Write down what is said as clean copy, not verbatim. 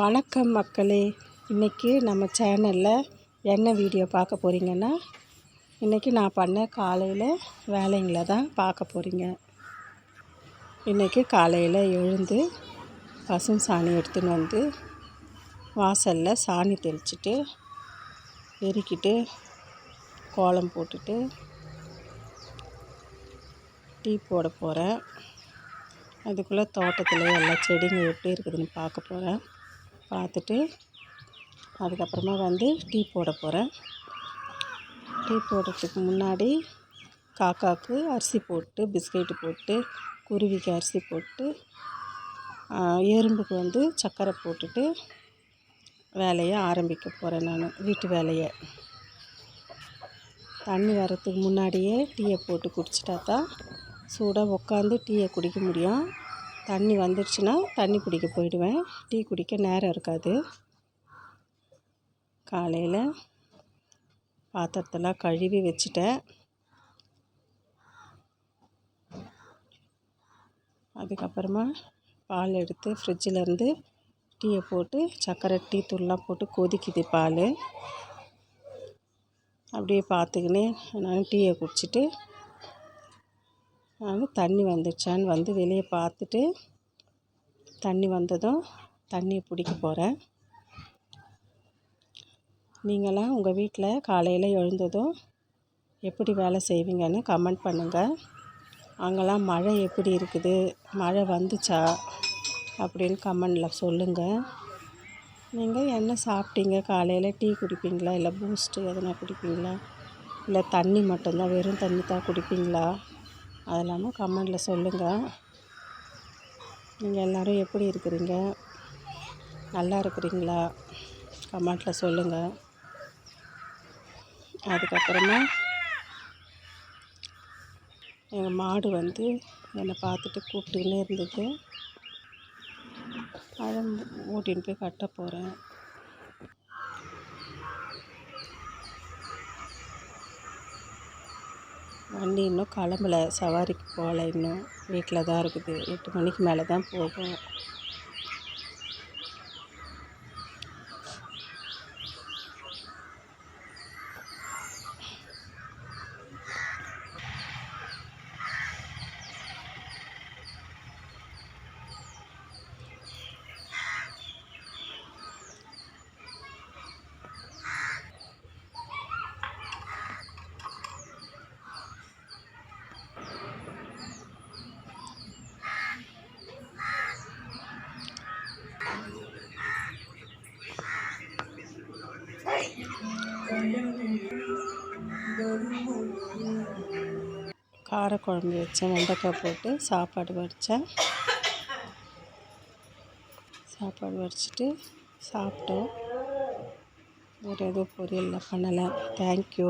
வணக்கம் மக்களே. இன்றைக்கி நம்ம சேனலில் என்ன வீடியோ பார்க்க போகிறீங்கன்னா, இன்றைக்கி நான் பண்ண காலையில் வேலைங்களை தான் பார்க்க போகிறீங்க. இன்றைக்கி காலையில் எழுந்து பசும் சாணி எடுத்துன்னு வந்து வாசலில் சாணி தெளிச்சிட்டு பெருக்கிட்டு கோலம் போட்டுட்டு டீ போட போகிறேன். அதுக்குள்ளே தோட்டத்தில் எல்லா செடிங்க எப்படி இருக்குதுன்னு பார்க்க போகிறேன். பார்த்துட்டு அதுக்கப்புறமா வந்து டீ போட போகிறேன். டீ போடுறதுக்கு முன்னாடி காக்காவுக்கு அரிசி போட்டு பிஸ்கெட்டு போட்டு குருவிக்கு அரிசி போட்டு எறும்புக்கு வந்து சர்க்கரை போட்டுட்டு வேலையை ஆரம்பிக்க போகிறேன். நான் வீட்டு வேலையை தண்ணி வரத்துக்கு முன்னாடியே டீயை போட்டு குடிச்சிட்டா தான் சூடாக உட்காந்து டீயை குடிக்க முடியும். தண்ணி வந்துடுச்சுன்னா தண்ணி குடிக்க போயிடுவேன். டீ குடிக்க நேரம் இருக்காது. காலையில் பாத்திரத்தெல்லாம் கழுவி வச்சுட்டேன். அதுக்கப்புறமா பால் எடுத்து ஃப்ரிட்ஜிலேருந்து டீயை போட்டு சர்க்கரை டீ தூள்லாம் போட்டு கொதிக்குது பால். அப்படியே பார்த்துக்கினே நான் டீயை குடிச்சிட்டு நான் தண்ணி வந்துடுச்சான்னு வந்து வெளியே பார்த்துட்டு தண்ணி வந்ததும் தண்ணியை பிடிக்க போகிறேன். நீங்களாம் உங்கள் வீட்டில் காலையில் எழுந்ததும் எப்படி வேலை செய்வீங்கன்னு கமெண்ட் பண்ணுங்கள். அங்கெல்லாம் மழை எப்படி இருக்குது, மழை வந்துச்சா அப்படின்னு கமெண்டில் சொல்லுங்கள். நீங்கள் என்ன சாப்பிட்டீங்க காலையில்? டீ குடிப்பீங்களா, இல்லை பூஸ்ட்டு எதனா குடிப்பீங்களா, இல்லை தண்ணி மட்டும்தான், வெறும் தண்ணி தான் குடிப்பீங்களா? அதெல்லாமும் கமெண்டில் சொல்லுங்கள். நீங்கள் எல்லோரும் எப்படி இருக்கிறீங்க, நல்லா இருக்கிறீங்களா? கமெண்டில் சொல்லுங்கள். அதுக்கப்புறமா எங்கள் மாடு வந்து என்னை பார்த்துட்டு கூப்பிட்டுக்கினே இருந்தது. அதை ஓட்டின்னு போய் கட்ட போகிறேன். வண்டி இன்னும் கிளம்பல, சவாரிக்கு போகல, இன்னும் வீட்டில் தான் இருக்குது. 8 மணிக்கு மேலே தான் போகும். காரக்குழம்பு வச்சேன், வெண்டைக்காய் போட்டு சாப்பாடு வடித்தேன். சாப்பாடு வடிச்சிட்டு சாப்பிட்டோம். வேறு எதுவும் பொரியல்லாம் பண்ணலை. தேங்க்யூ.